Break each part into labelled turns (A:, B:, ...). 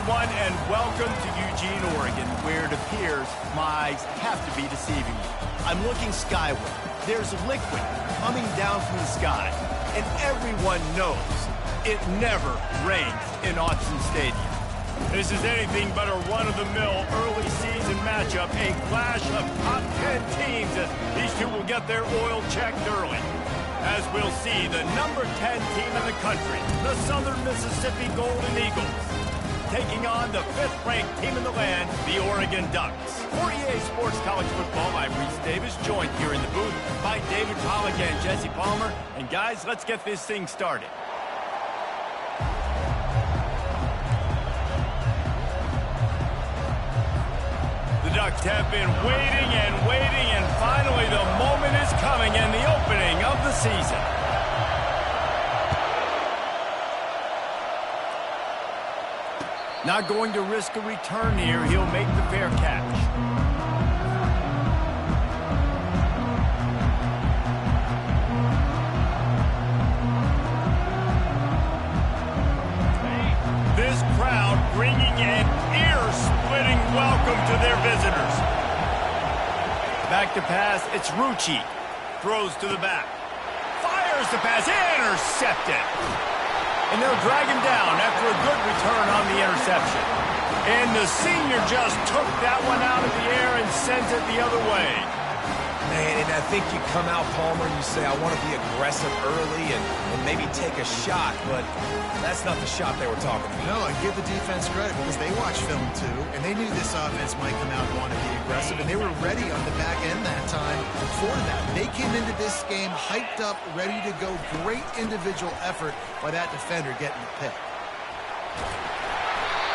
A: everyone, and welcome to Eugene, Oregon, where it appears my eyes have to be deceiving me. I'm looking skyward. There's liquid coming down from the sky, and everyone knows it never rains in Autzen Stadium. This is anything but a run-of-the-mill early season matchup, a clash of top 10 teams as these two will get their oil checked early. As we'll see, the number 10 team in the country, the Southern Mississippi Golden Eagles, taking on the 5th-ranked team in the land, the Oregon Ducks. For EA Sports College Football, I'm Reese Davis, joined here in the booth by David Pollack and Jesse Palmer. And guys, let's get this thing started. The Ducks have been waiting and finally the moment is coming and the opening of the season. Not going to risk a return here. He'll make the fair catch. This crowd bringing an ear-splitting welcome to their visitors. Back to pass, it's Rucci. Throws to the back. Fires the pass, intercepted. And they'll drag him down after a good return on the interception. And the senior just took that one out of the air and sends it the other way.
B: Man, and I think you come out, Palmer, and you say, I want to be aggressive early and maybe take a shot, but that's not the shot they were talking about.
C: No, I give the defense credit because they watched film too, and they knew this offense might come out and want to be aggressive, and they were ready on the back end that time for that. They came into this game hyped up, ready to go. Great individual effort by that defender getting the pick.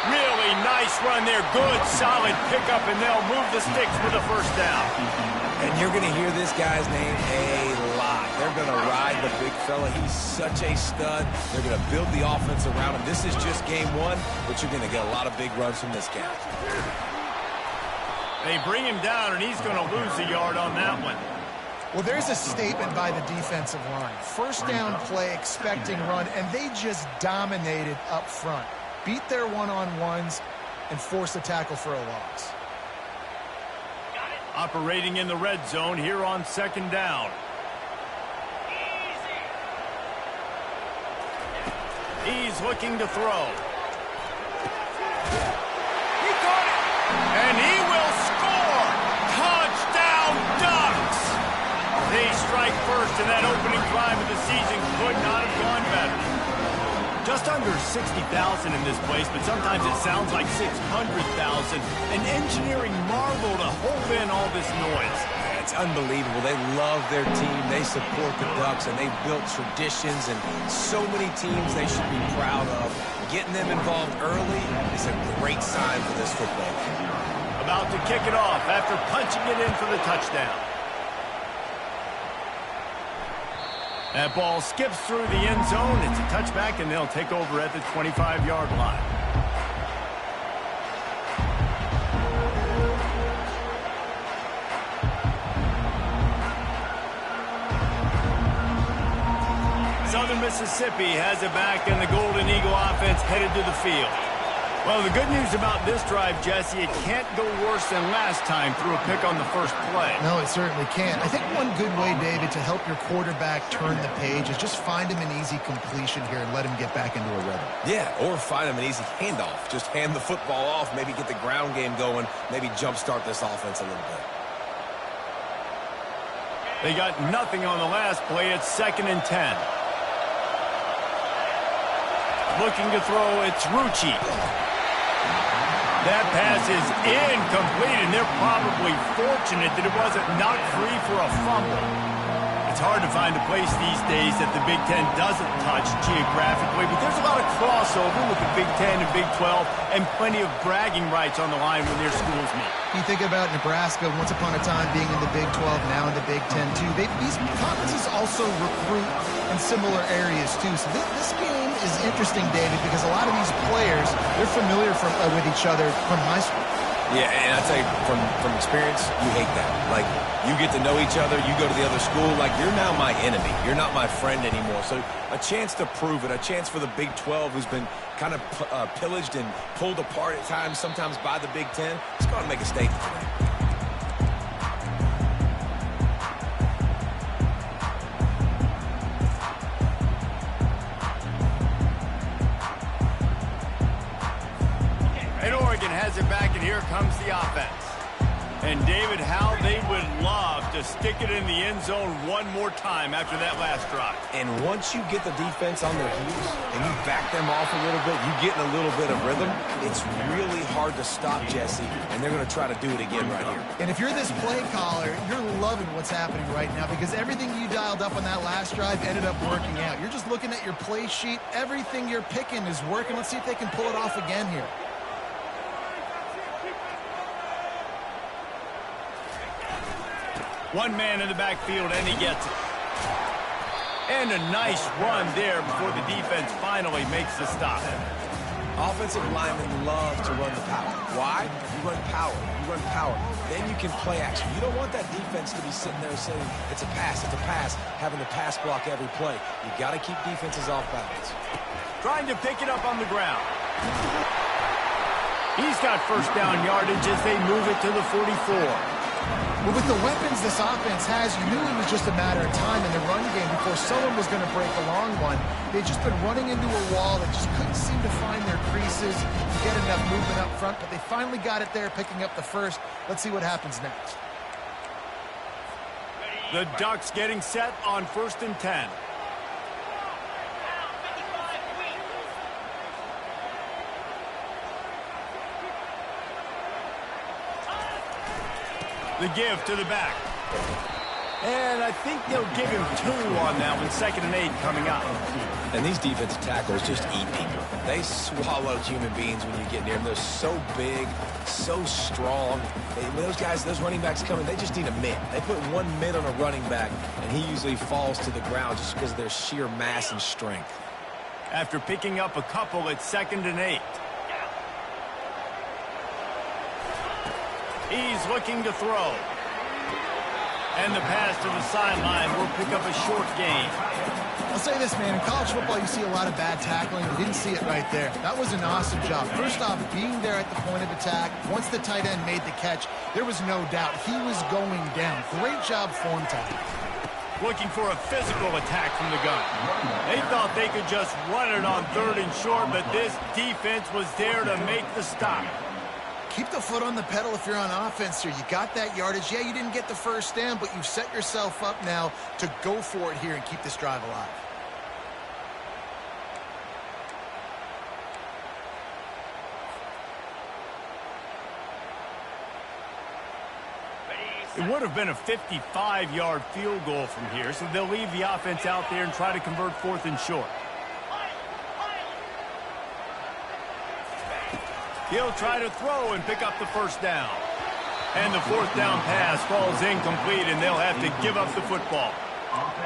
A: Really nice run there. Good, solid pickup, and they'll move the sticks for the first down.
B: And you're going to hear this guy's name a lot. They're going to ride the big fella. He's such a stud. They're going to build the offense around him. This is just game one, but you're going to get a lot of big runs from this guy.
A: They bring him down, and he's going to lose a yard on that one.
C: Well, there's a statement by the defensive line. First down play, expecting run, and they just dominated up front. Beat their one-on-ones and forced a tackle for a loss.
A: Operating in the red zone here on second down. He's looking to throw. He caught it! And he will score! Touchdown, Ducks! They strike first, and that opening drive of the season could not have gone better. Just under 60,000 in this place, but sometimes it sounds like 600,000. An engineering marvel to hold in all this noise.
B: It's unbelievable. They love their team. They support the Ducks, and they've built traditions and so many teams they should be proud of. Getting them involved early is a great sign for this football team.
A: About to kick it off after punching it in for the touchdown. That ball skips through the end zone. It's a touchback, and they'll take over at the 25-yard line. Southern Mississippi has it back, and the Golden Eagle offense headed to the field. Well, the good news about this drive, Jesse, it can't go worse than last time through a pick on the first play.
C: No, it certainly can't. I think one good way, David, to help your quarterback turn the page is just find him an easy completion here and let him get back into a rhythm.
B: Yeah, or find him an easy handoff. Just hand the football off, maybe get the ground game going, maybe jumpstart this offense a little bit.
A: They got nothing on the last play. It's 2nd and 10. Looking to throw, it's Rucci. That pass is incomplete, and they're probably fortunate that it wasn't knocked free for a fumble. It's hard to find a place these days that the Big Ten doesn't touch geographically, but there's a lot of crossover with the Big Ten and Big 12 and plenty of bragging rights on the line when their schools meet.
C: You think about Nebraska once upon a time being in the Big 12, now in the Big 10 too. These conferences also recruit in similar areas too. So this game is interesting, David, because a lot of these players, they're familiar with each other from high school.
B: Yeah, and I tell you, from experience, you hate that. Like, you get to know each other, you go to the other school, like, you're now my enemy. You're not my friend anymore. So a chance to prove it, a chance for the Big 12, who's been kind of pillaged and pulled apart at times, sometimes by the Big Ten. It's going to make a statement today.
A: And Oregon has it back, and here comes the offense. And, David, how they would love to stick it in the end zone one more time after that last drive.
B: And once you get the defense on their heels and you back them off a little bit, you get in a little bit of rhythm, it's really hard to stop, Jesse, and they're going to try to do it again right here.
C: And if you're this play caller, you're loving what's happening right now because everything you dialed up on that last drive ended up working out. You're just looking at your play sheet. Everything you're picking is working. Let's see if they can pull it off again here.
A: One man in the backfield, and he gets it. And a nice run there before the defense finally makes the stop.
B: Offensive linemen love to run the power. Why? You run power. You run power. Then you can play action. You don't want that defense to be sitting there saying, it's a pass, having to pass block every play. You got to keep defenses off balance.
A: Trying to pick it up on the ground. He's got first down yardage as they move it to the 44.
C: Well, with the weapons this offense has, you knew it was just a matter of time in the run game before someone was going to break a long one. They'd just been running into a wall that just couldn't seem to find their creases, get enough movement up front, but they finally got it there, picking up the first. Let's see what happens next.
A: The Ducks getting set on 1st and 10. The give to the back. And I think they'll give him 2 on that one. 2nd and 8 coming up.
B: And these defensive tackles just eat people. They swallow human beings when you get near them. They're so big, so strong. Those guys, those running backs coming, they just need a mid. They put one mid on a running back, and he usually falls to the ground just because of their sheer mass and strength.
A: After picking up a couple, it's 2nd and 8. He's looking to throw. And the pass to the sideline will pick up a short gain.
C: I'll say this, man. In college football, you see a lot of bad tackling. You didn't see it right there. That was an awesome job. First off, being there at the point of attack. Once the tight end made the catch, there was no doubt he was going down. Great job form time.
A: Looking for a physical attack from the gun. They thought they could just run it on 3rd and short, but this defense was there to make the stop.
C: Keep the foot on the pedal if you're on offense here. You got that yardage. Yeah, you didn't get the first down, but you've set yourself up now to go for it here and keep this drive alive.
A: It would have been a 55-yard field goal from here, so they'll leave the offense out there and try to convert 4th and short. He'll try to throw and pick up the first down. And the 4th down pass falls incomplete, and they'll have to give up the football.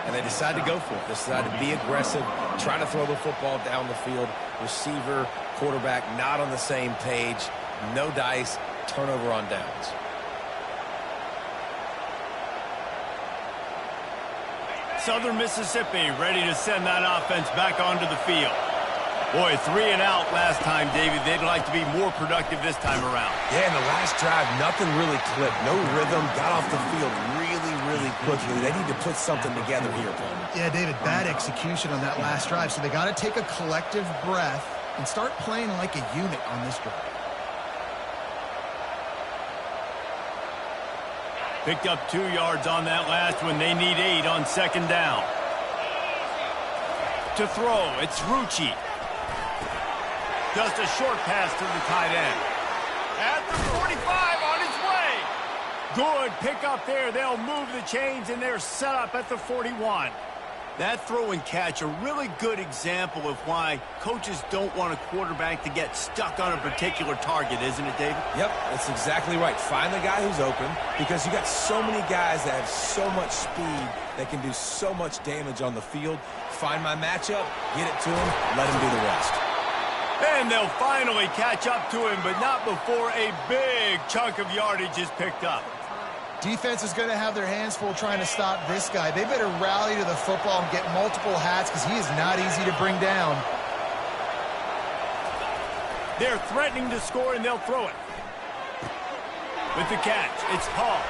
B: And they decide to go for it. They decide to be aggressive, try to throw the football down the field. Receiver, quarterback, not on the same page. No dice, turnover on downs.
A: Southern Mississippi ready to send that offense back onto the field. Boy, 3 and out last time, David. They'd like to be more productive this time around.
B: Yeah, in the last drive, nothing really clicked. No rhythm. Got off the field really quickly. They need to put something together here, Paul.
C: Yeah, David, bad execution on that last drive. So they got to take a collective breath and start playing like a unit on this drive.
A: Picked up 2 yards on that last one. They need 8 on 2nd down. To throw, it's Rucci. Just a short pass to the tight end. At the 45 on his way. Good pickup there. They'll move the chains, and they're set up at the 41. That throw and catch, a really good example of why coaches don't want a quarterback to get stuck on a particular target, isn't it, David?
B: Yep, that's exactly right. Find the guy who's open, because you got so many guys that have so much speed that can do so much damage on the field. Find my matchup, get it to him, let him do the rest.
A: And they'll finally catch up to him, but not before a big chunk of yardage is picked up.
C: Defense is going to have their hands full trying to stop this guy. They better rally to the football and get multiple hats because he is not easy to bring down.
A: They're threatening to score, and they'll throw it. With the catch, it's Hall.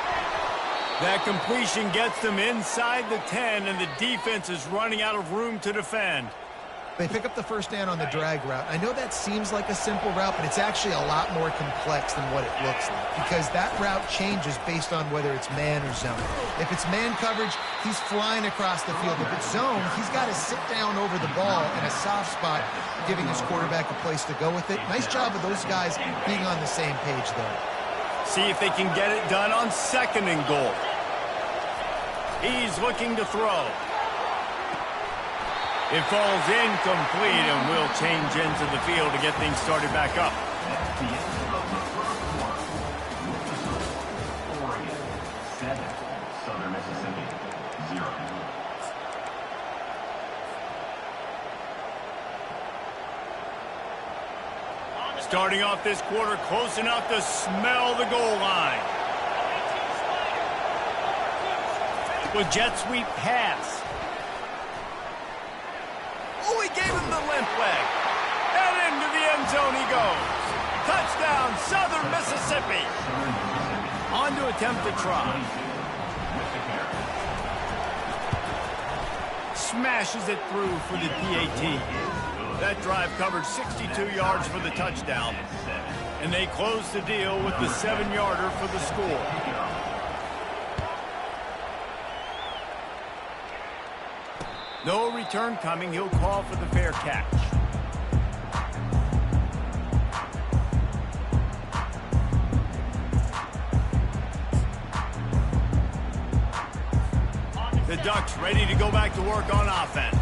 A: That completion gets them inside the 10, and the defense is running out of room to defend.
C: They pick up the first down on the drag route. I know that seems like a simple route, but it's actually a lot more complex than what it looks like because that route changes based on whether it's man or zone. If it's man coverage, he's flying across the field. If it's zone, he's got to sit down over the ball in a soft spot, giving his quarterback a place to go with it. Nice job of those guys being on the same page there.
A: See if they can get it done on 2nd and goal. He's looking to throw. It falls incomplete, and we'll change into the field to get things started back up.
D: Oregon, 7. Southern Mississippi, 0.
A: Starting off this quarter close enough to smell the goal line. With jet sweep pass. Oh, he gave him the limp leg. And into the end zone he goes. Touchdown, Southern Mississippi. On to attempt to try. Smashes it through for the PAT. That drive covered 62 yards for the touchdown. And they close the deal with the 7-yarder for the score. No return coming. He'll call for the fair catch. The Ducks ready to go back to work on offense.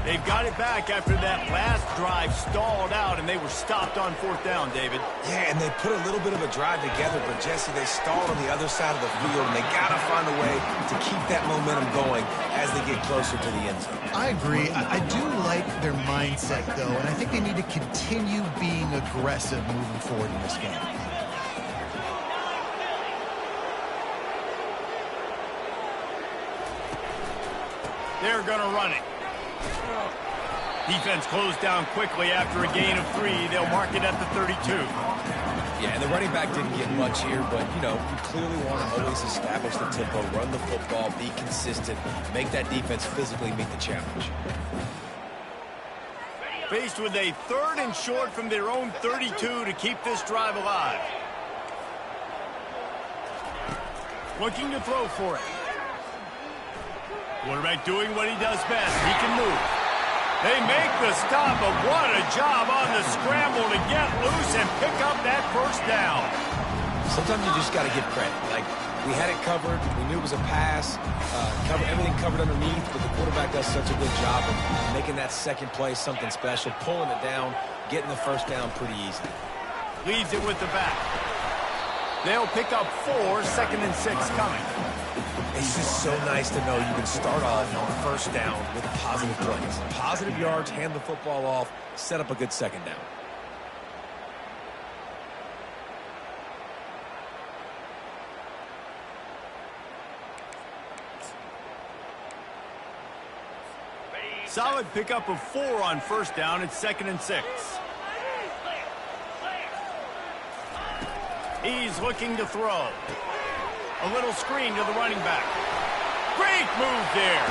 A: They've got it back after that last drive stalled out, and they were stopped on 4th down, David.
B: Yeah, and they put a little bit of a drive together, but, Jesse, they stalled on the other side of the field, and they got to find a way to keep that momentum going as they get closer to the end zone.
C: I agree. I do like their mindset, though, and I think they need to continue being aggressive moving forward in this game.
A: They're going to run it. Defense closed down quickly after a gain of 3. They'll mark it at the 32.
B: Yeah, and the running back didn't get much here, but, you clearly want to always establish the tempo, run the football, be consistent, make that defense physically meet the challenge.
A: Faced with a 3rd and short from their own 32 to keep this drive alive. Looking to throw for it. Quarterback doing what he does best. He can move. They make the stop, but what a job on the scramble to get loose and pick up that first down.
B: Sometimes you just got to give credit. Like, we had it covered. We knew it was a pass. Everything covered underneath, but the quarterback does such a good job of making that second play something special, pulling it down, getting the first down pretty easy.
A: Leads it with the back. They'll pick up 4, 2nd and 6 coming.
B: It's just so nice to know you can start off on 1st down with positive plays. Positive yards, hand the football off, set up a good 2nd down.
A: Solid pickup of 4 on 1st down. It's 2nd and 6. He's looking to throw. A little screen to the running back. Great move there.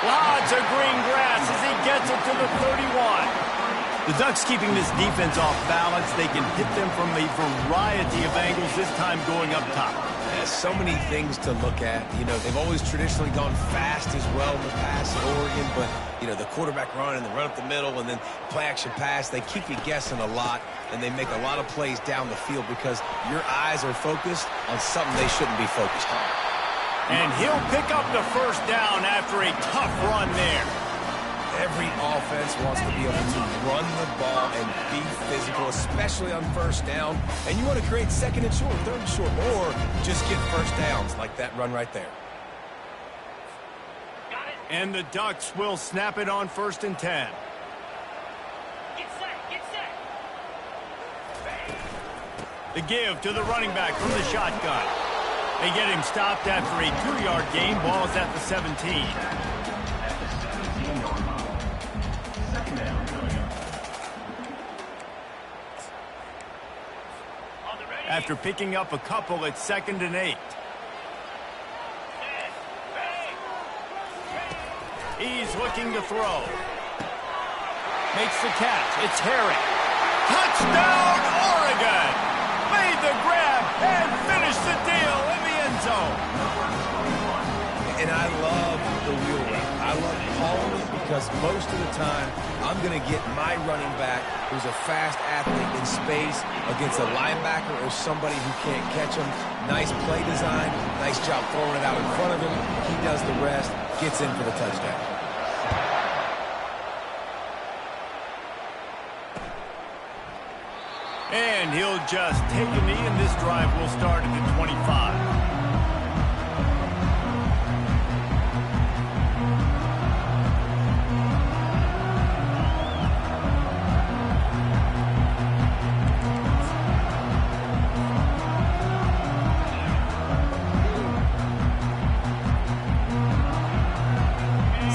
A: Lots of green grass as he gets it to the 31. The Ducks keeping this defense off balance. They can hit them from a variety of angles, this time going up top.
B: There's so many things to look at. They've always traditionally gone fast as well in the past at Oregon, but, the quarterback run and the run up the middle and then play-action pass, they keep you guessing a lot, and they make a lot of plays down the field because your eyes are focused on something they shouldn't be focused on.
A: And he'll pick up the first down after a tough run there.
B: Every offense wants to be able to run the ball and be physical, especially on 1st down. And you want to create 2nd and short, 3rd and short, or just get first downs like that run right there.
A: And the Ducks will snap it on 1st and 10.
D: Get set.
A: The give to the running back from the shotgun. They get him stopped after a 2-yard gain. Ball's at the 17. after picking up a couple at 2nd and 8. He's looking to throw. Makes the catch. It's Herring. Touchdown, Oregon! Made the grab and finished the deal in the end zone.
B: And I love the wheel route. I love calling it because most of the time, I'm going to get my running back, who's a fast athlete, in space against a linebacker or somebody who can't catch him. Nice play design, nice job throwing it out in front of him. He does the rest, gets in for the touchdown.
A: And he'll just take a knee, and this drive will start at the 25.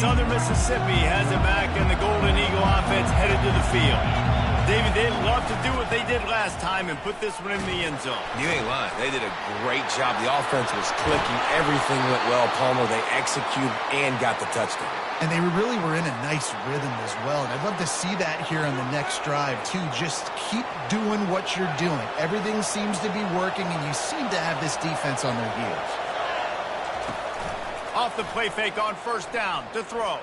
A: Southern Mississippi has it back, and the Golden Eagle offense headed to the field. David, they'd love to do what they did last time and put this one in the end zone.
B: You ain't lying. They did a great job. The offense was clicking. Everything went well. Palmer, they executed and got the touchdown.
C: And they really were in a nice rhythm as well. And I'd love to see that here on the next drive, too. Just keep doing what you're doing. Everything seems to be working, and you seem to have this defense on their heels.
A: Off the play fake on 1st down to throw.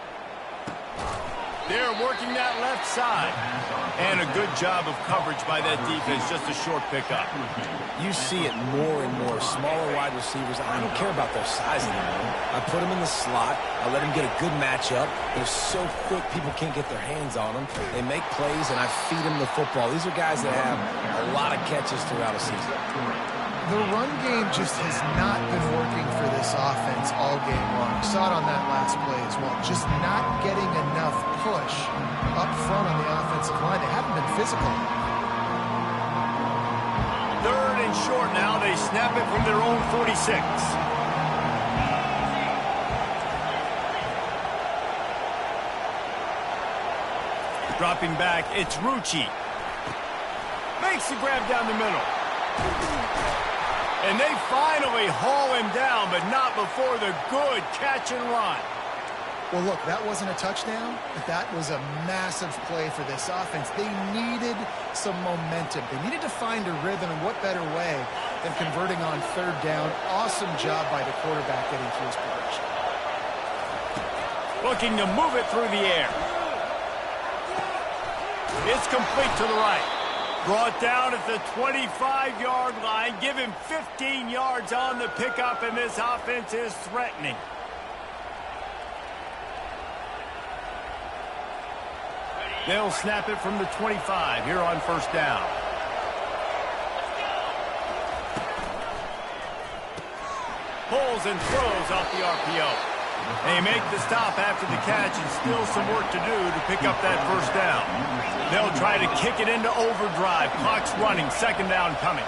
A: They're working that left side. And a good job of coverage by that defense. Just a short pickup.
B: You see it more and more. Smaller wide receivers, I don't care about their size anymore. I put them in the slot. I let them get a good matchup. They're so quick, people can't get their hands on them. They make plays, and I feed them the football. These are guys that have a lot of catches throughout a season.
C: The run game just has not been working for this offense all game long. We saw it on that last play as well. Just not getting enough push up front on the offensive line. They haven't been physical.
A: 3rd and short now. They snap it from their own 46. Dropping back, it's Rucci. Makes the grab down the middle. And they finally haul him down, but not before the good catch and run.
C: Well, look, that wasn't a touchdown, but that was a massive play for this offense. They needed some momentum. They needed to find a rhythm, and what better way than converting on 3rd down. Awesome job by the quarterback getting to his position.
A: Looking to move it through the air. It's complete to the right. Brought down at the 25-yard line. Give him 15 yards on the pickup, and this offense is threatening. They'll snap it from the 25 here on 1st down. Pulls and throws off the RPO. They make the stop after the catch, and still some work to do to pick up that 1st down. They'll try to kick it into overdrive. Clock's running. 2nd down coming.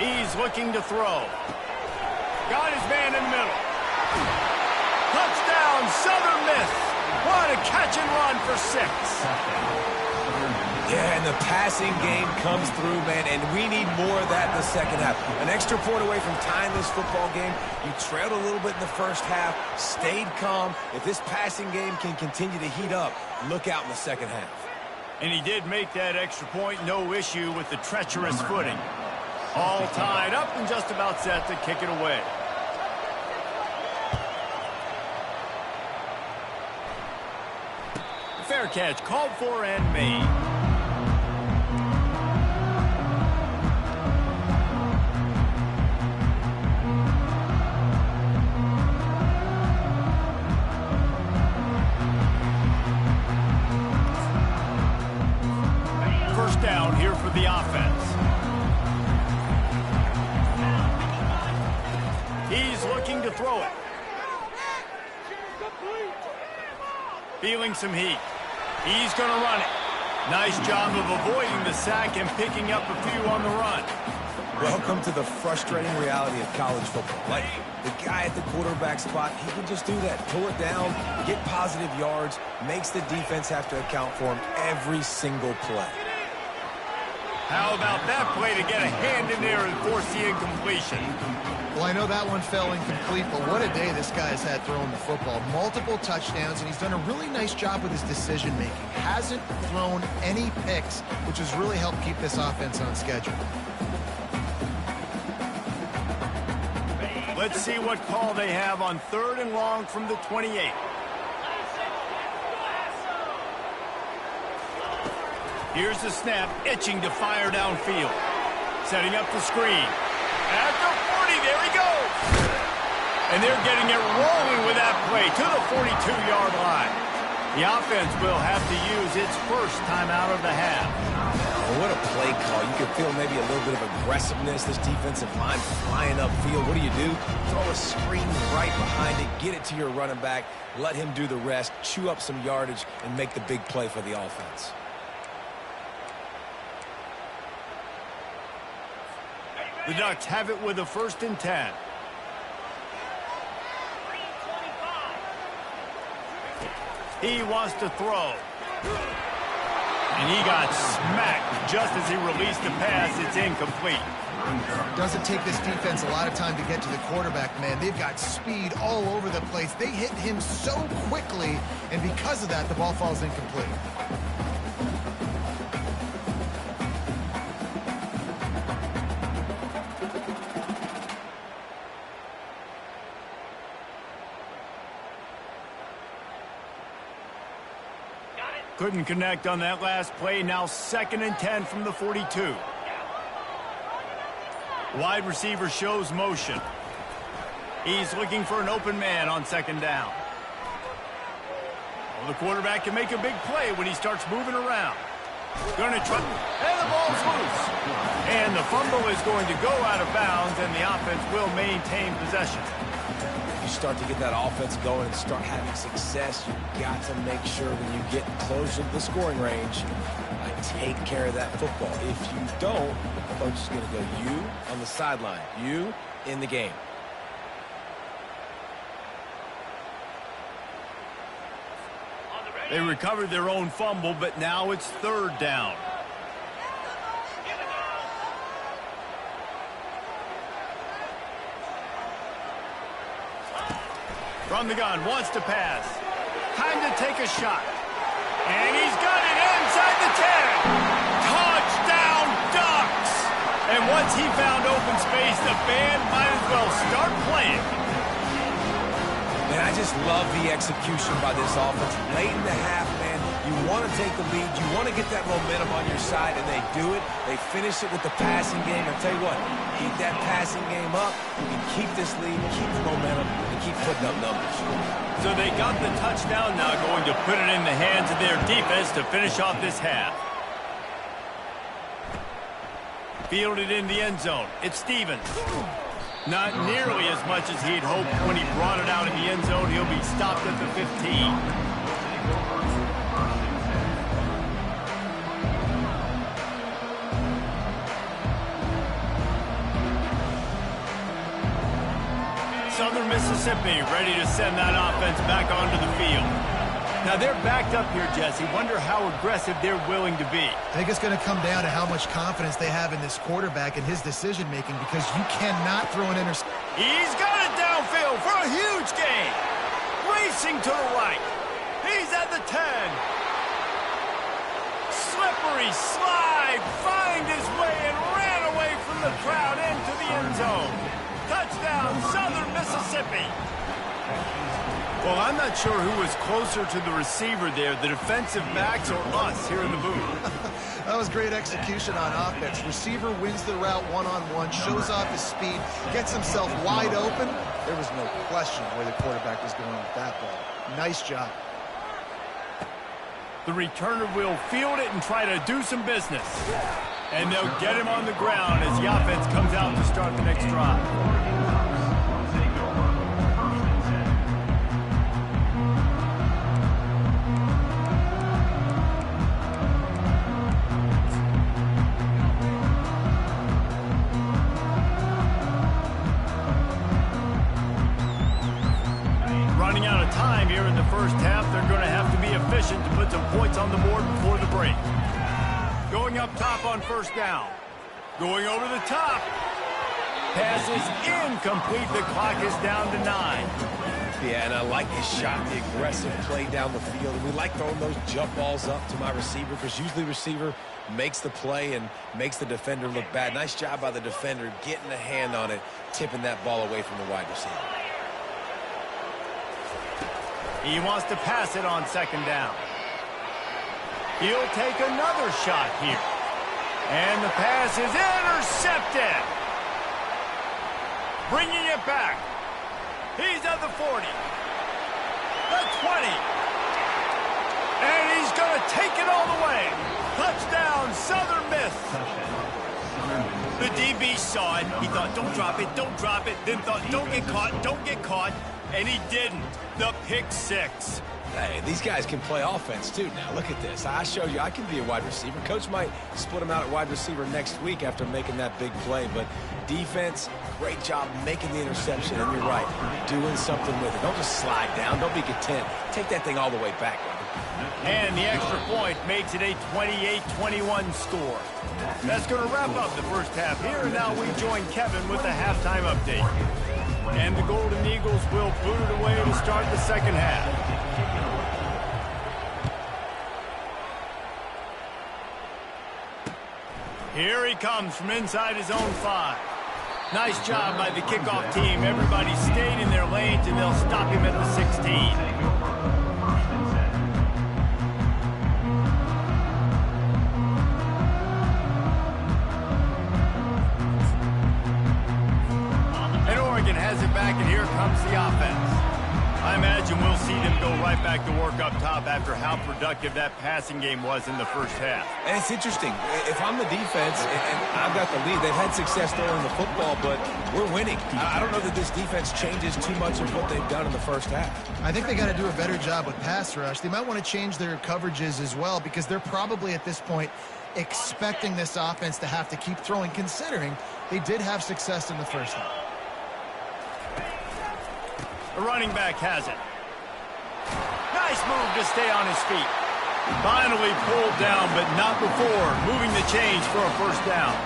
A: He's looking to throw. Got his man in the middle. Touchdown, Southern Miss. What a catch and run for 6.
B: Yeah, and the passing game comes through, man, and we need more of that in the 2nd half. An extra point away from tying this football game. You trailed a little bit in the 1st half, stayed calm. If this passing game can continue to heat up, look out in the 2nd half.
A: And he did make that extra point, no issue with the treacherous footing. All tied up and just about set to kick it away. Fair catch called for and made. Down here for the offense. He's looking to throw it. Feeling some heat. He's going to run it. Nice job of avoiding the sack and picking up a few on the run.
B: Welcome to the frustrating reality of college football. Like, the guy at the quarterback spot, he can just do that. Pull it down, get positive yards, makes the defense have to account for him every single play.
A: How about that play to get a hand in there and force the incompletion?
C: Well, I know that one fell incomplete, but what a day this guy's had throwing the football. Multiple touchdowns, and he's done a really nice job with his decision-making. Hasn't thrown any picks, which has really helped keep this offense on schedule.
A: Let's see what call they have on 3rd and long from the 28. Here's the snap, itching to fire downfield. Setting up the screen. At the 40, there he goes. And they're getting it rolling with that play to the 42-yard line. The offense will have to use its first timeout of the half.
B: Oh, what a play call. You can feel maybe a little bit of aggressiveness. This defensive line flying upfield. What do? Throw a screen right behind it. Get it to your running back. Let him do the rest. Chew up some yardage and make the big play for the offense.
A: The Ducks have it with a 1st and 10. He wants to throw. And he got smacked just as he released the pass. It's incomplete.
C: Doesn't take this defense a lot of time to get to the quarterback, man. They've got speed all over the place. They hit him so quickly, and because of that, the ball falls incomplete.
A: Couldn't connect on that last play. Now 2nd and 10 from the 42. Wide receiver shows motion. He's looking for an open man on 2nd down. Well, the quarterback can make a big play when he starts moving around. Going to try, and the ball's loose. And the fumble is going to go out of bounds, and the offense will maintain possession.
B: You start to get that offense going and start having success, you've got to make sure when you get closer to the scoring range, take care of that football. If you don't, the coach is going to go, you on the sideline, you in the game.
A: They recovered their own fumble, but now it's 3rd down. From the gun, wants to pass. Time to take a shot. And he's got it inside the 10. Touchdown, Ducks! And once he found open space, the band might as well start playing.
B: Man, I just love the execution by this offense. Late in the half, man, you want to take the lead. You want to get that momentum on your side, and they do it. They finish it with the passing game. I'll tell you what, keep that passing game up. You can keep this lead, keep the momentum, and keep putting up numbers.
A: So they got the touchdown, now going to put it in the hands of their defense to finish off this half. Fielded in the end zone. It's Stevens. Not nearly as much as he'd hoped when he brought it out in the end zone. He'll be stopped at the 15. Southern Mississippi ready to send that offense back onto the field. Now they're backed up here, Jesse. Wonder how aggressive they're willing to be.
C: I think it's going to come down to how much confidence they have in this quarterback and his decision-making, because you cannot throw an interception.
A: He's got it downfield for a huge gain. Racing to the right. He's at the 10. Slippery slide, find his way and ran away from the crowd into the end zone. Touchdown, Southern Mississippi. Well, I'm not sure who was closer to the receiver there, the defensive backs or us here in the booth.
C: That was great execution on offense. Receiver wins the route one-on-one, shows off his speed, gets himself wide open. There was no question where the quarterback was going with that ball. Nice job.
A: The returner will field it and try to do some business. And they'll get him on the ground as the offense comes out to start the next drive. Running out of time here in the first half, they're going to have to be efficient to put some points on the board before the break. Going up top on first down. Going over the top. Pass is incomplete. The clock is down to 9.
B: Yeah, and I like his shot, the aggressive play down the field. And we like throwing those jump balls up to my receiver because usually receiver makes the play and makes the defender look bad. Nice job by the defender getting a hand on it, tipping that ball away from the wide receiver.
A: He wants to pass it on second down. He'll take another shot here. And the pass is intercepted. Bringing it back. He's at the 40. The 20. And he's going to take it all the way. Touchdown, Southern Miss. The DB saw it. He thought, don't drop it, don't drop it. Then thought, don't get caught, don't get caught. And he didn't. The pick six.
B: Hey, these guys can play offense, too. Now, look at this. I showed you I can be a wide receiver. Coach might split him out at wide receiver next week after making that big play. But defense, great job making the interception. And you're right, doing something with it. Don't just slide down. Don't be content. Take that thing all the way back.
A: And the extra point makes it a 28-21 score. That's going to wrap up the first half here. And now we join Kevin with the halftime update. And the Golden Eagles will boot it away to start the second half. Here he comes from inside his own 5. Nice job by the kickoff team. Everybody stayed in their lanes, and they'll stop him at the 16. And Oregon has it back, and here comes the offense. I imagine we'll see them go right back to work up top after how productive that passing game was in the first half.
B: And it's interesting. If I'm the defense and I've got the lead, they've had success throwing the football, but we're winning. I don't know that this defense changes too much of what they've done in the first half.
C: I think they got to do a better job with pass rush. They might want to change their coverages as well because they're probably at this point expecting this offense to have to keep throwing, considering they did have success in the first half.
A: The running back has it. Nice move to stay on his feet. Finally pulled down, but not before moving the chains for a first down.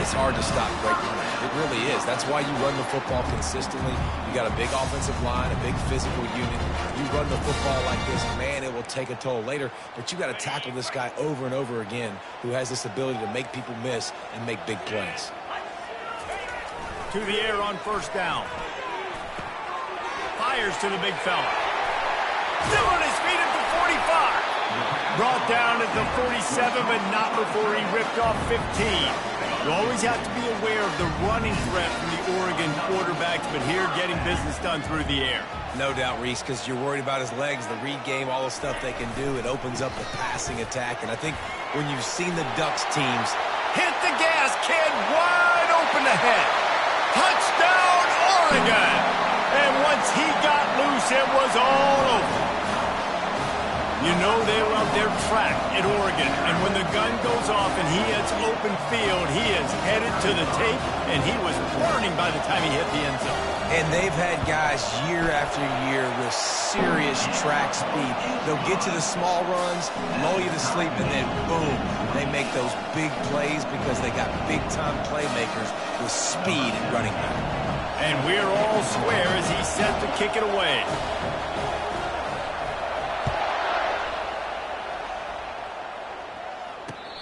B: It's hard to stop great runners. It really is. That's why you run the football consistently. You got a big offensive line, a big physical unit. You run the football like this, man, it will take a toll later. But you got to tackle this guy over and over again who has this ability to make people miss and make big plays.
A: To the air on first down. Fires to the big fella. Still on his feet at the 45. Brought down at the 47, but not before he ripped off 15. You always have to be aware of the running threat from the Oregon quarterbacks, but here getting business done through the air.
B: No doubt, Reese, because you're worried about his legs, the read game, all the stuff they can do. It opens up the passing attack. And I think when you've seen the Ducks teams
A: hit the gas, kid, wide open ahead. Touchdown, Oregon! And once he got loose, it was all over. You know they love their track at Oregon. And when the gun goes off and he hits open field, he is headed to the tape, and he was burning by the time he hit the end zone.
B: And they've had guys year after year with serious track speed. They'll get to the small runs, lull you to sleep, and then boom, they make those big plays because they got big-time playmakers with speed at running back.
A: And we're all square as he's set to kick it away.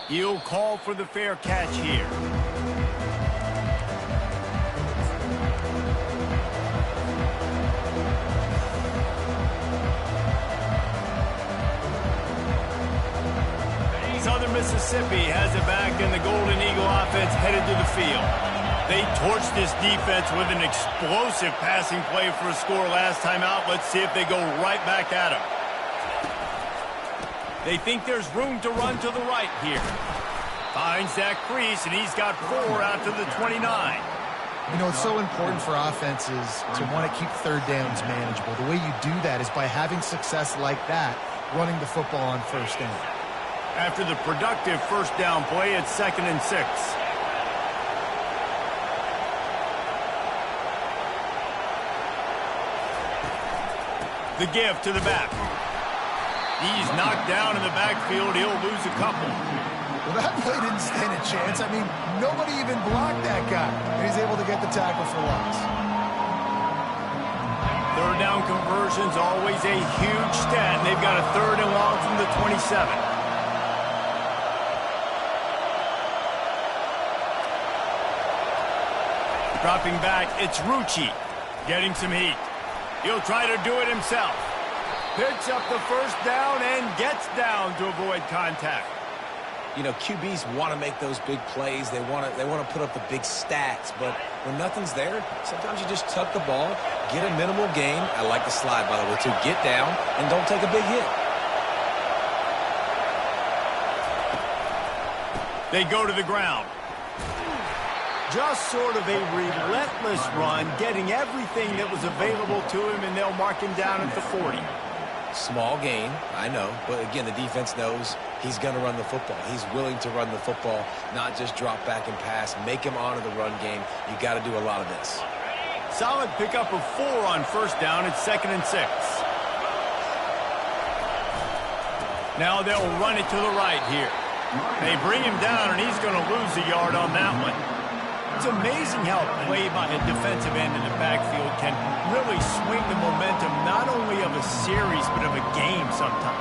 A: He'll call for the fair catch here. Southern Mississippi has it back, and the Golden Eagle offense headed to the field. They torched this defense with an explosive passing play for a score last time out. Let's see if they go right back at him. They think there's room to run to the right here. Finds that crease, and he's got 4 out to the 29.
C: You know, it's so important for offenses to want to keep third downs manageable. The way you do that is by having success like that, running the football on first down.
A: After the productive first down play, it's 2nd and 6. The give to the back. He's knocked down in the backfield. He'll lose a couple.
C: Well, that play didn't stand a chance. I mean, nobody even blocked that guy. And he's able to get the tackle for loss.
A: Third down conversion's always a huge stat. They've got a 3rd and long from the 27. Dropping back, it's Rucci. Getting some heat. He'll try to do it himself. Picks up the first down and gets down to avoid contact.
B: You know, QBs want to make those big plays. They want to put up the big stats. But when nothing's there, sometimes you just tuck the ball, get a minimal gain. I like the slide, by the way, too. Get down and don't take a big hit.
A: They go to the ground. Just sort of a relentless run, getting everything that was available to him, and they'll mark him down at the 40.
B: Small gain, I know. But, again, the defense knows he's going to run the football. He's willing to run the football, not just drop back and pass. Make him honor the run game. You got to do a lot of this.
A: Solid pickup of 4 on first down. It's 2nd and 6. Now they'll run it to the right here. They bring him down, and he's going to lose a yard on that one. It's amazing how a play by a defensive end in the backfield can really swing the momentum not only of a series but of a game sometimes.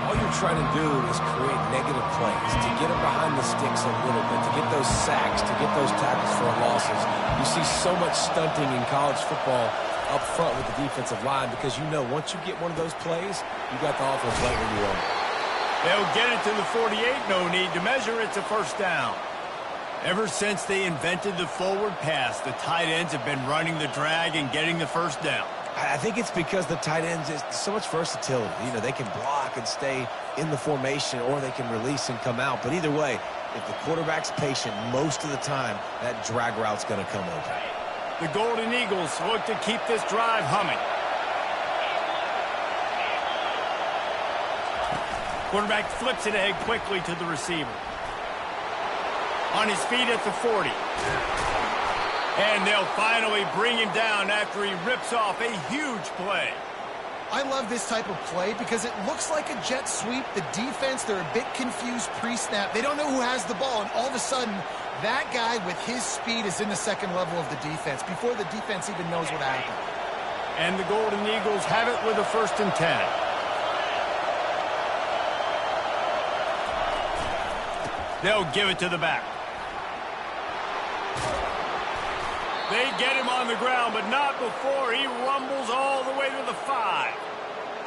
B: All you're trying to do is create negative plays, to get them behind the sticks a little bit, to get those sacks, to get those tackles for losses. You see so much stunting in college football up front with the defensive line because you know once you get one of those plays, you got the offense right where you want it.
A: They'll get it to the 48, no need to measure. It's a first down. Ever since they invented the forward pass, the tight ends have been running the drag and getting the first down.
B: I think it's because the tight ends is so much versatility. You know, they can block and stay in the formation, or they can release and come out. But either way, if the quarterback's patient most of the time, that drag route's going to come open.
A: The Golden Eagles look to keep this drive humming. Quarterback flips it ahead quickly to the receiver. On his feet at the 40. And they'll finally bring him down after he rips off a huge play.
C: I love this type of play because it looks like a jet sweep. The defense, they're a bit confused pre-snap. They don't know who has the ball, and all of a sudden, that guy with his speed is in the second level of the defense before the defense even knows what happened.
A: And the Golden Eagles have it with a 1st and 10. They'll give it to the back. They get him on the ground, but not before he rumbles all the way to the 5.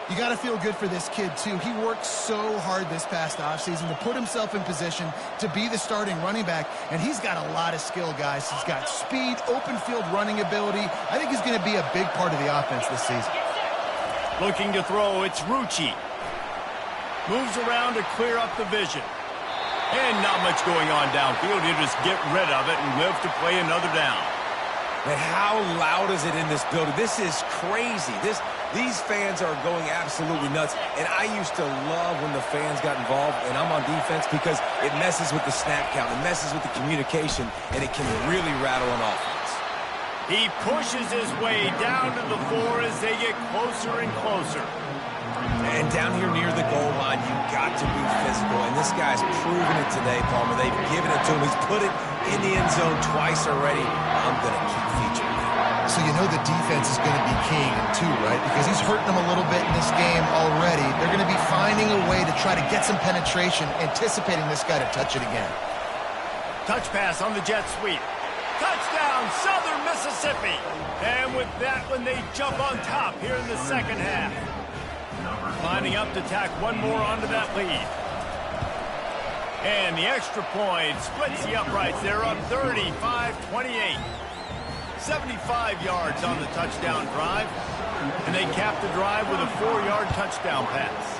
C: You got to feel good for this kid, too. He worked so hard this past offseason to put himself in position to be the starting running back, and he's got a lot of skill, guys. He's got speed, open field running ability. I think he's going to be a big part of the offense this season.
A: Looking to throw, it's Rucci. Moves around to clear up the vision. And not much going on downfield. He'll just get rid of it and live to play another down.
B: Man, how loud is it in this building? This is crazy. These fans are going absolutely nuts. And I used to love when the fans got involved, and I'm on defense because it messes with the snap count. It messes with the communication, and it can really rattle an offense.
A: He pushes his way down to the 4 as they get closer and closer.
B: And down here near the goal line, you've got to be physical. And this guy's proven it today, Palmer. They've given it to him. He's put it in the end zone twice already. I'm going to keep featuring him.
C: So you know the defense is going to be king, too, right? Because he's hurting them a little bit in this game already. They're going to be finding a way to try to get some penetration, anticipating this guy to touch it again.
A: Touch pass on the jet sweep. Touchdown, Southern Mississippi. And with that one, they jump on top here in the second half. Lining up to tack one more onto that lead. And the extra point splits the uprights. They're up 35-28. 75 yards on the touchdown drive. And they cap the drive with a 4-yard touchdown pass.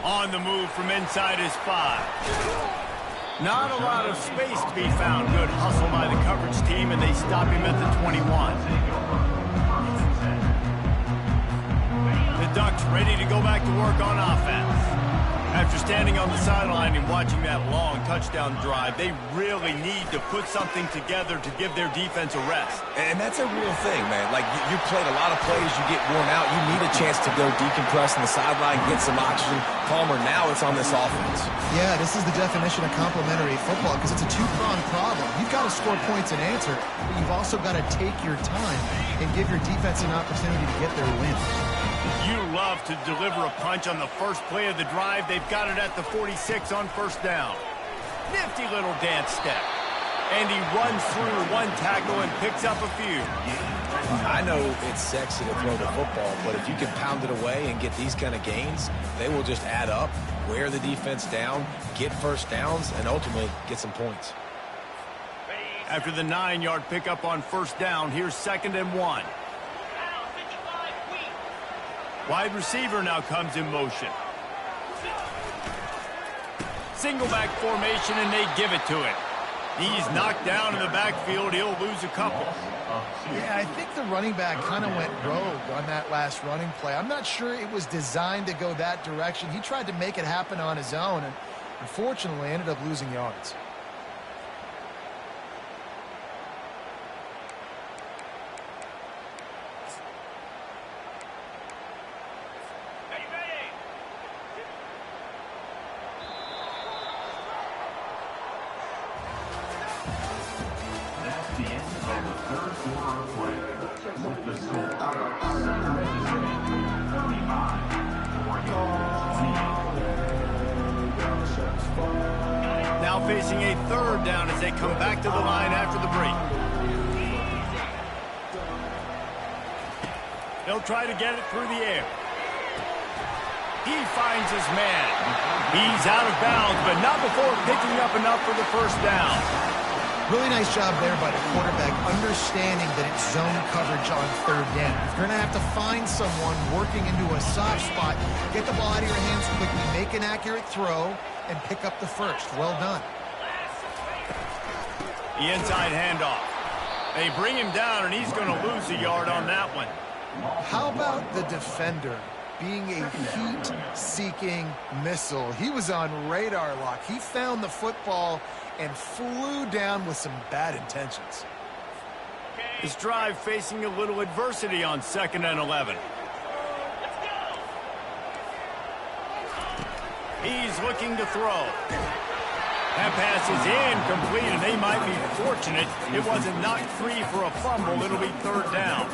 A: On the move from inside his 5. Not a lot of space to be found. Good hustle by the coverage team, and they stop him at the 21. The Ducks ready to go back to work on offense. After standing on the sideline and watching that long touchdown drive, they really need to put something together to give their defense a rest.
B: And that's a real thing, man. Like, you played a lot of plays, you get worn out, you need a chance to go decompress on the sideline, get some oxygen. Palmer, now it's on this offense.
C: Yeah, this is the definition of complementary football because it's a two-pronged problem. You've got to score points and answer, but you've also got to take your time and give your defense an opportunity to get their win.
A: You love to deliver a punch on the first play of the drive. They've got it at the 46 on first down. Nifty little dance step. And he runs through one tackle and picks up a few.
B: I know it's sexy to throw the football, but if you can pound it away and get these kind of gains, they will just add up, wear the defense down, get first downs, and ultimately get some points.
A: After the 9-yard pickup on first down, here's 2nd and 1. Wide receiver now comes in motion. Single back formation, and they give it to him. He's knocked down in the backfield. He'll lose a couple.
C: Yeah, I think the running back kind of went rogue on that last running play. I'm not sure it was designed to go that direction. He tried to make it happen on his own, and unfortunately ended up losing yards.
A: Now facing a 3rd down as they come back to the line after the break. They'll try to get it through the air. He finds his man. He's out of bounds, but not before picking up enough for the first down.
C: Really nice job there by the quarterback, understanding that it's zone coverage on 3rd down. If you're going to have to find someone working into a soft spot, get the ball out of your hands quickly, make an accurate throw, and pick up the first. Well done.
A: The inside handoff. They bring him down, and he's going to lose a yard on that one.
C: How about the defender being a heat-seeking missile? He was on radar lock. He found the football and flew down with some bad intentions.
A: This drive facing a little adversity on 2nd and 11. He's looking to throw. That pass is incomplete, and they might be fortunate it wasn't knocked free for a fumble. It'll be 3rd down.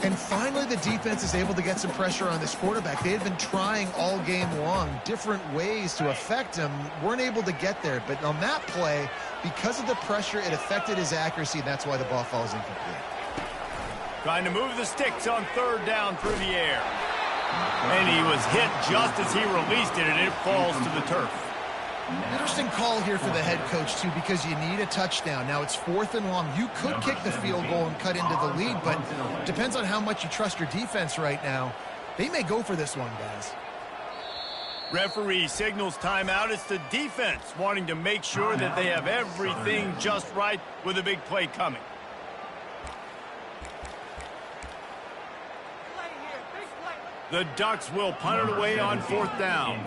C: And finally, the defense is able to get some pressure on this quarterback. They had been trying all game long different ways to affect him. Weren't able to get there. But on that play, because of the pressure, it affected his accuracy, and that's why the ball falls incomplete.
A: Trying to move the sticks on 3rd down through the air. And he was hit just as he released it, and it falls to the turf.
C: Interesting call here for the head coach, too, because you need a touchdown. Now, it's 4th and long. You could kick the field goal and cut into the lead, but depends on how much you trust your defense right now. They may go for this one, guys.
A: Referee signals timeout. It's the defense wanting to make sure that they have everything just right with a big play coming. The Ducks will punt it away on 4th down.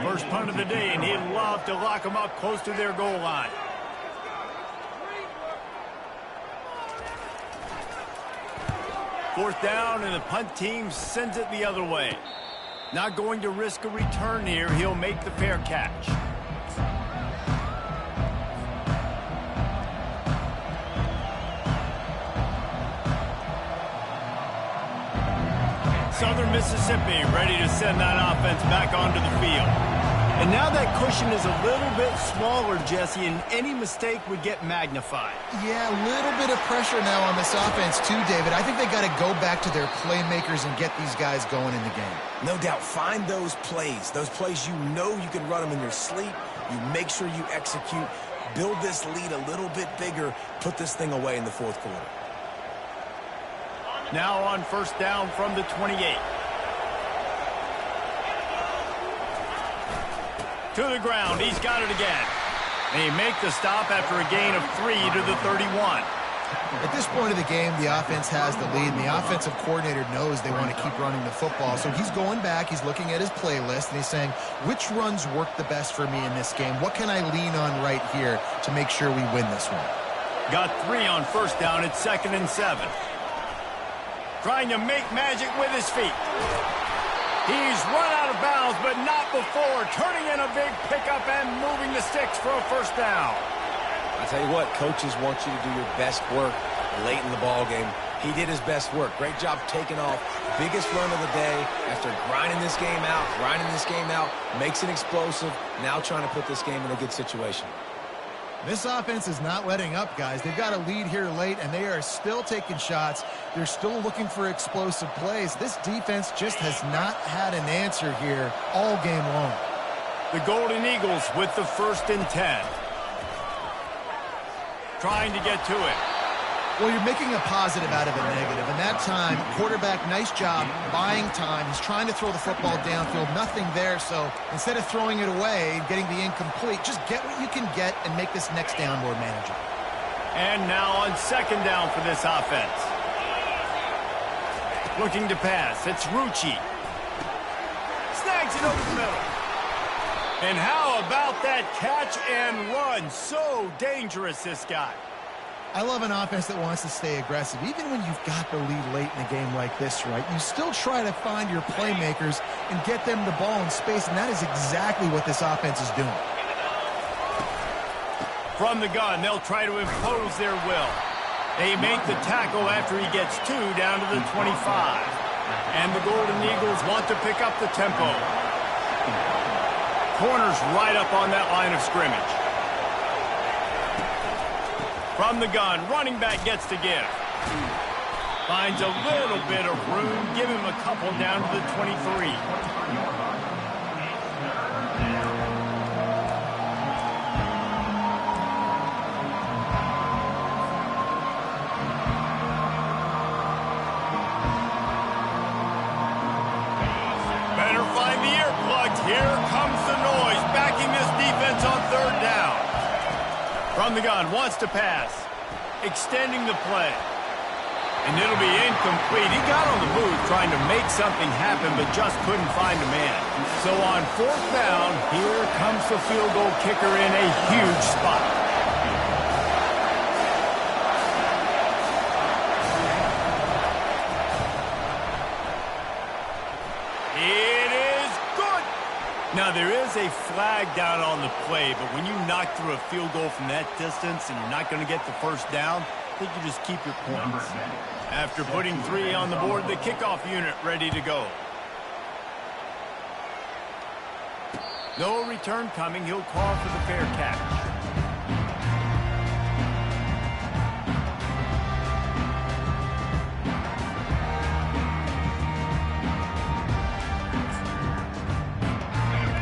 A: First punt of the day, and he'd love to lock them up close to their goal line. Fourth down, and the punt team sends it the other way. Not going to risk a return here. He'll make the fair catch. Southern Mississippi ready to send that offense back onto the field. And now that cushion is a little bit smaller, Jesse, and any mistake would get magnified.
C: Yeah, a little bit of pressure now on this offense too, David. I think they got to go back to their playmakers and get these guys going in the game.
B: No doubt. Find those plays you know you can run them in your sleep. You make sure you execute. Build this lead a little bit bigger. Put this thing away in the 4th quarter.
A: Now on first down from the 28. To the ground. He's got it again. They make the stop after a gain of 3 to the 31.
C: At this point of the game, the offense has the lead, and the offensive coordinator knows they want to keep running the football. So he's going back, he's looking at his playlist, and he's saying, which runs work the best for me in this game? What can I lean on right here to make sure we win this one?
A: Got 3 on first down at 2nd and 7. Trying to make magic with his feet. He's run out of bounds, but not before turning in a big pickup and moving the sticks for a first down.
B: I tell you what, coaches want you to do your best work late in the ball game. He did his best work. Great job taking off. Biggest run of the day after grinding this game out, makes it explosive. Now trying to put this game in a good situation.
C: This offense is not letting up, guys. They've got a lead here late, and they are still taking shots. They're still looking for explosive plays. This defense just has not had an answer here all game long.
A: The Golden Eagles with the 1st and 10. Trying to get to it.
C: Well, you're making a positive out of a negative. And that time, quarterback, nice job buying time. He's trying to throw the football downfield. Nothing there. So instead of throwing it away and getting the incomplete, just get what you can get and make this next down more manageable.
A: And now on 2nd down for this offense. Looking to pass. It's Rucci. Snags it over the middle. And how about that catch and run? So dangerous, this guy.
C: I love an offense that wants to stay aggressive. Even when you've got the lead late in a game like this, right, you still try to find your playmakers and get them the ball in space, and that is exactly what this offense is doing.
A: From the gun, they'll try to impose their will. They make the tackle after he gets 2 down to the 25. And the Golden Eagles want to pick up the tempo. Corners right up on that line of scrimmage. From the gun, running back gets to give. Finds a little bit of room. Give him a couple down to the 23. Better find the earplugs. Here comes the noise, backing this defense on 3rd down. From the gun, wants to pass. Extending the play. And it'll be incomplete. He got on the move trying to make something happen, but just couldn't find a man. So on 4th down, here comes the field goal kicker in a huge spot. It is good. Now, there is a flag down on the play, but when you knock through a field goal from that distance and you're not going to get the first down, I think you just keep your points. After putting 3 on the board, the kickoff unit ready to go. No return coming. He'll call for the fair catch.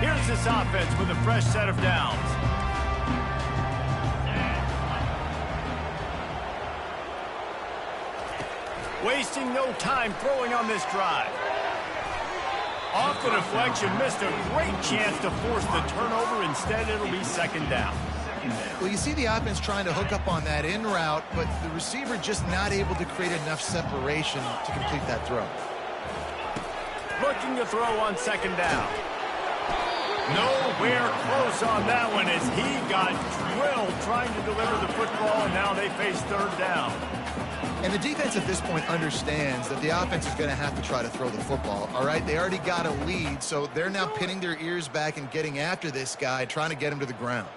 A: Here's this offense with a fresh set of downs. Wasting no time throwing on this drive. Off the deflection, missed a great chance to force the turnover. Instead, it'll be 2nd down.
C: Well, you see the offense trying to hook up on that in route, but the receiver just not able to create enough separation to complete that throw.
A: Looking to throw on 2nd down. Nowhere close on that one as he got drilled trying to deliver the football, and now they face 3rd down.
C: And the defense at this point understands that the offense is going to have to try to throw the football, all right? They already got a lead, so they're now pinning their ears back and getting after this guy, trying to get him to the ground.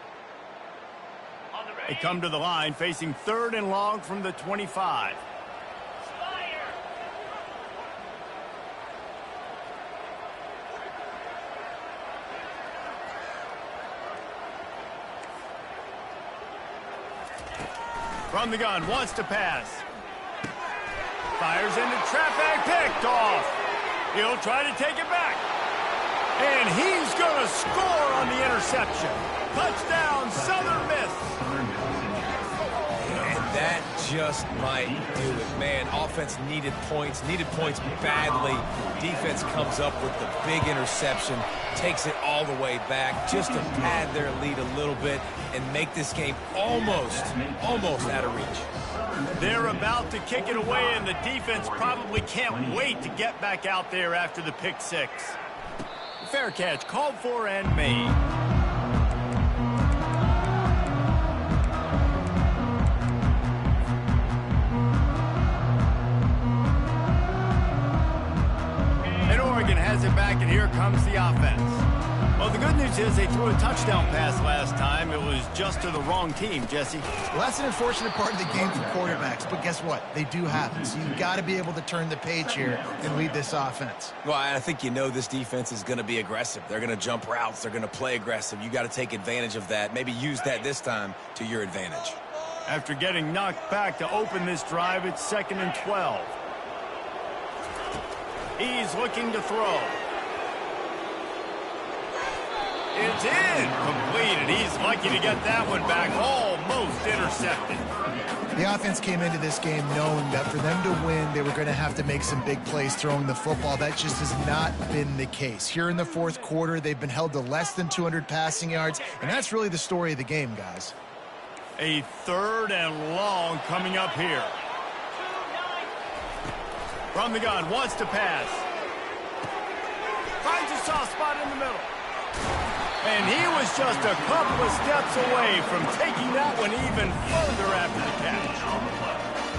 A: They come to the line, facing 3rd and long from the 25. From the gun, wants to pass. Fires into traffic, picked off. He'll try to take it back. And he's going to score on the interception. Touchdown, Southern Miss.
B: That just might do it. Man, offense needed points badly. Defense comes up with the big interception, takes it all the way back just to pad their lead a little bit and make this game almost out of reach.
A: They're about to kick it away, and the defense probably can't wait to get back out there after the pick six. Fair catch, called for and made. Has it back, and here comes the offense. Well, the good news is they threw a touchdown pass last time. It was just to the wrong team, Jesse.
C: Well, that's an unfortunate part of the game for quarterbacks, but guess what? They do happen. So you've got to be able to turn the page here and lead this offense.
B: Well, I think this defense is going to be aggressive. They're going to jump routes. They're going to play aggressive. You got to take advantage of that. Maybe use that this time to your advantage.
A: After getting knocked back to open this drive, it's 2nd and 12. He's looking to throw. It's incomplete, and he's lucky to get that one back. Almost intercepted.
C: The offense came into this game knowing that for them to win, they were going to have to make some big plays throwing the football. That just has not been the case. Here in the fourth quarter, they've been held to less than 200 passing yards, and that's really the story of the game, guys.
A: A 3rd and long coming up here. From the gun, wants to pass. Finds a soft spot in the middle. And he was just a couple of steps away from taking that one even further after the catch.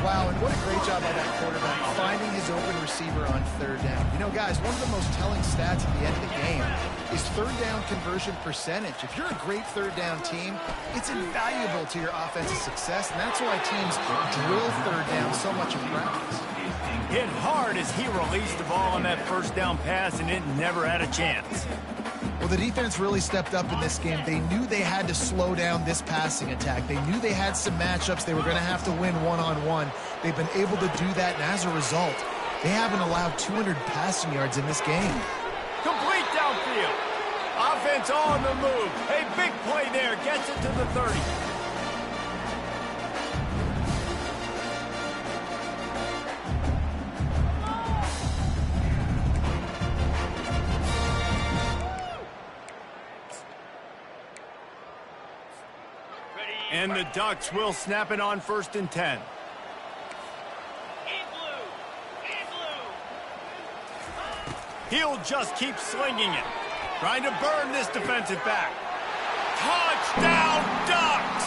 C: Wow, and what a great job by that quarterback finding his open receiver on 3rd down. You know, guys, one of the most telling stats at the end of the game is 3rd down conversion percentage. If you're a great 3rd down team, it's invaluable to your offensive success, and that's why teams drill 3rd down so much in practice.
A: Hit hard as he released the ball on that 1st down pass, and it never had a chance.
C: Well, the defense really stepped up in this game. They knew they had to slow down this passing attack. They knew they had some matchups they were going to have to win one-on-one. They've been able to do that, and as a result, they haven't allowed 200 passing yards in this game.
A: Complete downfield. Offense on the move. A big play there. Gets it to the 30. And the Ducks will snap it on 1st and 10. He'll just keep slinging it. Trying to burn this defensive back. Touchdown, Ducks!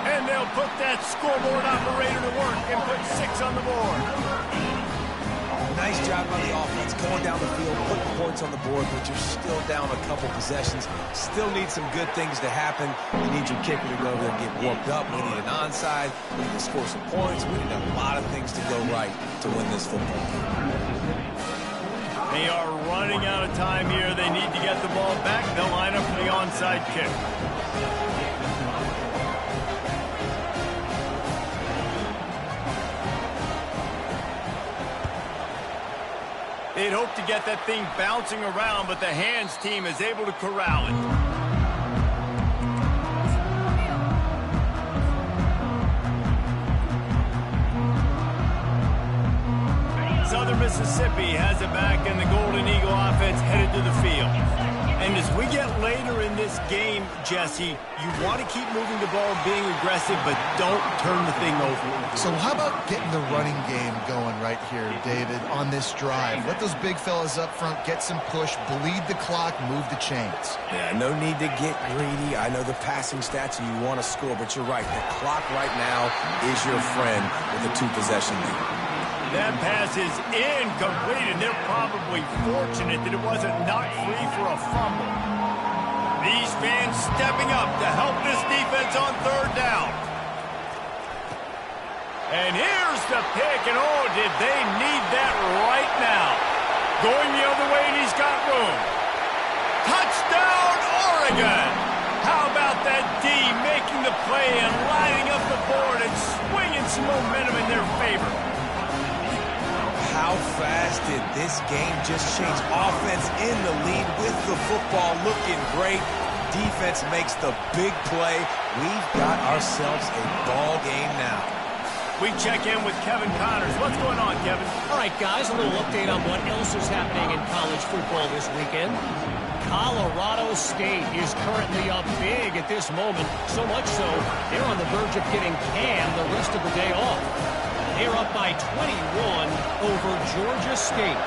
A: And they'll put that scoreboard operator to work and put 6 on the board.
B: Nice job by the offense, going down the field, putting points on the board, but you're still down a couple possessions. Still need some good things to happen. You need your kicker to go over there and get warmed up. We need an onside. We need to score some points. We need a lot of things to go right to win this football game.
A: They are running out of time here. They need to get the ball back. They'll line up for the onside kick. They'd hope to get that thing bouncing around, but the hands team is able to corral it. Southern Mississippi has it back, and the Golden Eagle offense headed to the field. And as we get later in this game, Jesse, you want to keep moving the ball, being aggressive, but don't turn the thing over.
C: So how about getting the running game going right here, David, on this drive? Let those big fellas up front get some push, bleed the clock, move the chains.
B: Yeah, no need to get greedy. I know the passing stats and you want to score, but you're right. The clock right now is your friend with a 2-possession lead.
A: That pass is incomplete, and they're probably fortunate that it wasn't knocked free for a fumble. These fans stepping up to help this defense on 3rd down. And here's the pick, and oh, did they need that right now. Going the other way, and he's got room. Touchdown, Oregon! How about that D making the play and lining up the board and swinging some momentum in their favor?
B: How fast did this game just change? Offense in the lead with the football looking great. Defense makes the big play. We've got ourselves a ball game now.
A: We check in with Kevin Connors. What's going on, Kevin?
E: All right, guys, a little update on what else is happening in college football this weekend. Colorado State is currently up big at this moment, so much so they're on the verge of getting Cam the rest of the day off. They're up by 21 over Georgia State.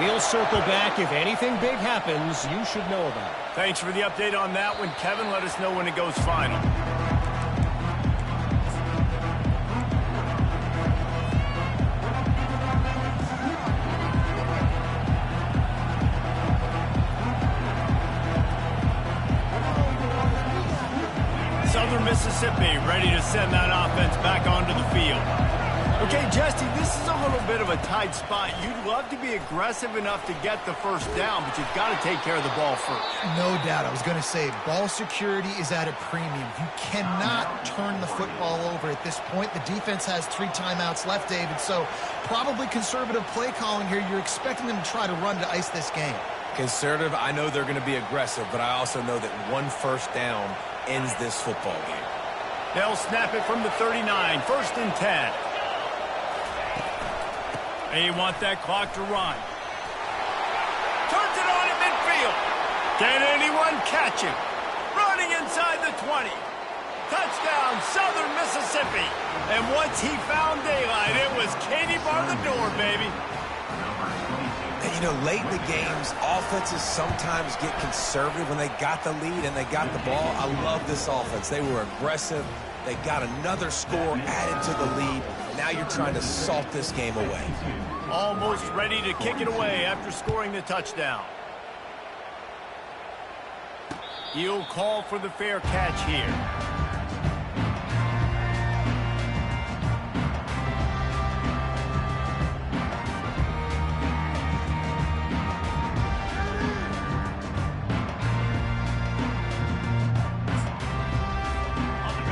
E: We'll circle back if anything big happens you should know about.
A: Thanks for the update on that one, Kevin. Let us know when it goes final. Southern Mississippi ready to send that offense back onto the field. Okay, Jesse, this is a little bit of a tight spot. You'd love to be aggressive enough to get the first down, but you've got to take care of the ball first.
C: No doubt. I was going to say, ball security is at a premium. You cannot turn the football over at this point. The defense has 3 timeouts left, David, so probably conservative play calling here. You're expecting them to try to run to ice this game.
B: Conservative, I know they're going to be aggressive, but I also know that 1 first down ends this football game.
A: They'll snap it from the 39, 1st and 10. They want that clock to run. Turns it on at midfield. Can anyone catch him? Running inside the 20. Touchdown, Southern Mississippi. And once he found daylight, it was Katie bar the door, baby.
B: And, you know, late in the games, offenses sometimes get conservative when they got the lead and they got the ball. I love this offense. They were aggressive. They got another score added to the lead. And now you're trying to salt this game away.
A: Almost ready to kick it away after scoring the touchdown. He'll call for the fair catch here.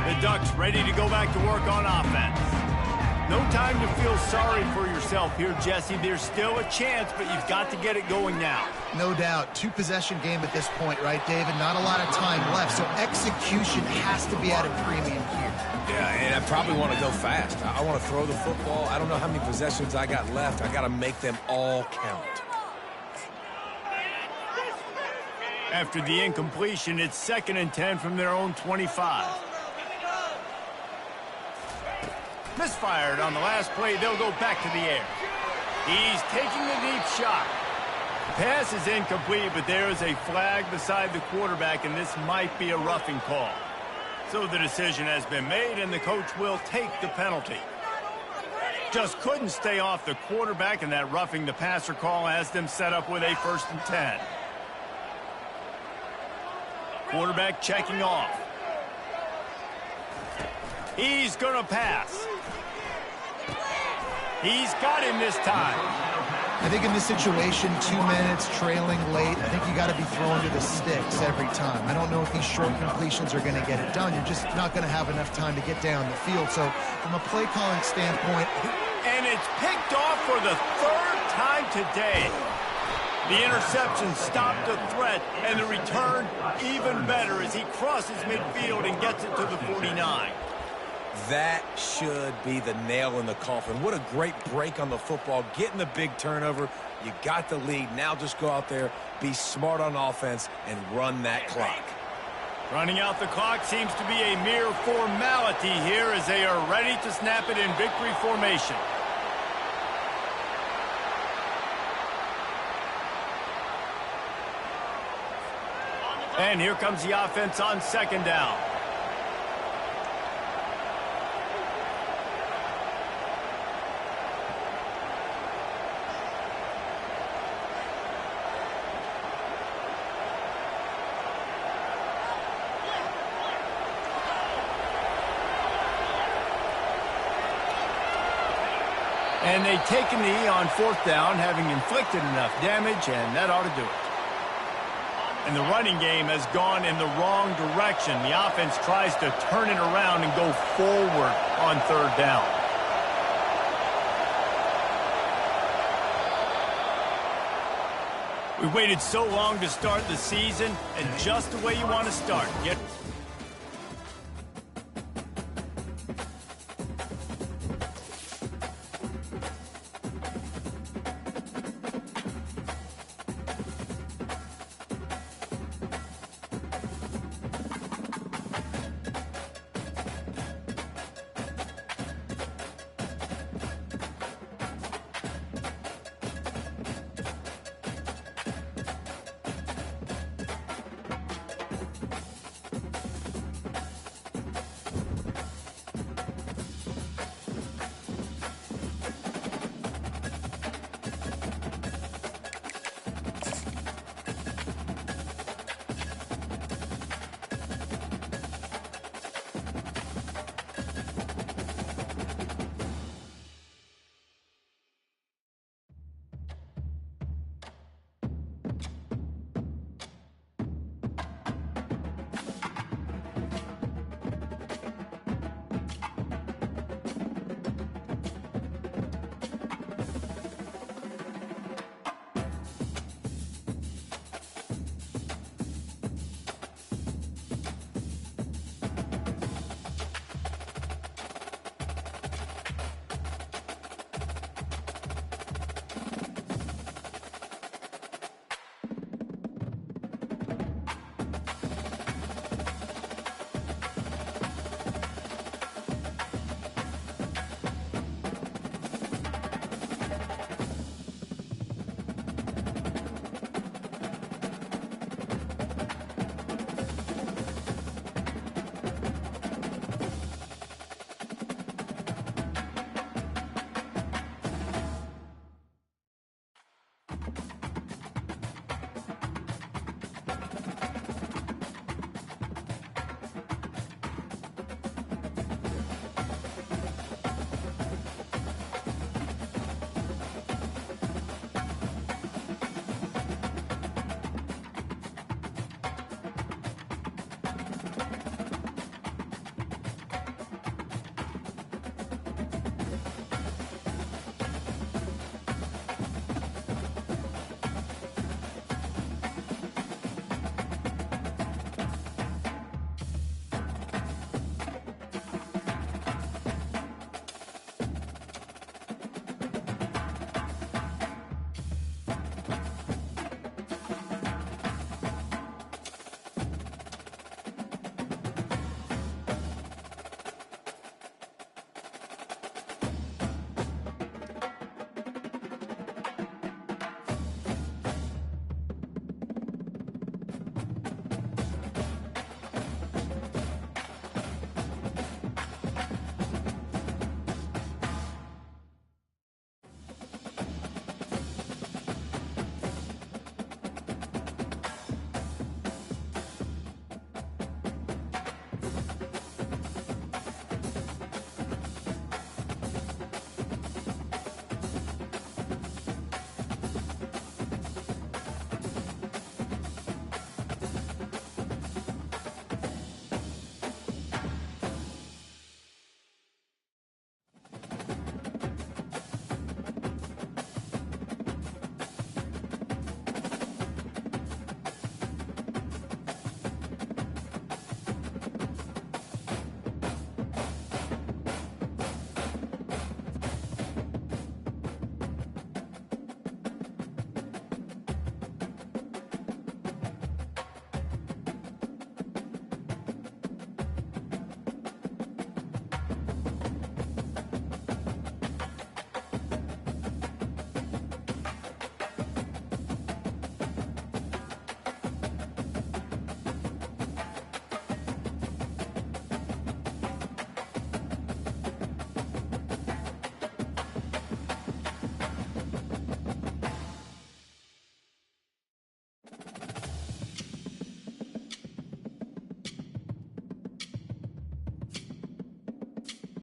A: The Ducks ready to go back to work on offense. No time to feel sorry for yourself here, Jesse. There's still a chance, but you've got to get it going now.
C: No doubt. 2-possession game at this point, right, David? Not a lot of time left, so execution has to be at a premium here.
B: Yeah, and I probably want to go fast. I want to throw the football. I don't know how many possessions I got left. I got to make them all count.
A: After the incompletion, it's 2nd and 10 from their own 25. Misfired on the last play. They'll go back to the air. He's taking the deep shot. Pass is incomplete, but there is a flag beside the quarterback, and this might be a roughing call. So the decision has been made, and the coach will take the penalty. Just couldn't stay off the quarterback, and that roughing the passer call has them set up with a 1st and 10. Quarterback checking off. He's going to pass. He's got him this time.
C: I think in this situation, 2 minutes, trailing late, I think you got to be throwing to the sticks every time. I don't know if these short completions are going to get it done. You're just not going to have enough time to get down the field. So from a play calling standpoint.
A: And it's picked off for the 3rd time today. The interception stopped the threat, and the return even better as he crosses midfield and gets it to the 49.
B: That should be the nail in the coffin. What a great break on the football. Getting the big turnover. You got the lead. Now just go out there, be smart on offense, and run that clock.
A: Running out the clock seems to be a mere formality here as they are ready to snap it in victory formation. And here comes the offense on 2nd down. And they take a knee on 4th down, having inflicted enough damage, and that ought to do it. And the running game has gone in the wrong direction. The offense tries to turn it around and go forward on 3rd down. We waited so long to start the season, and just the way you want to start.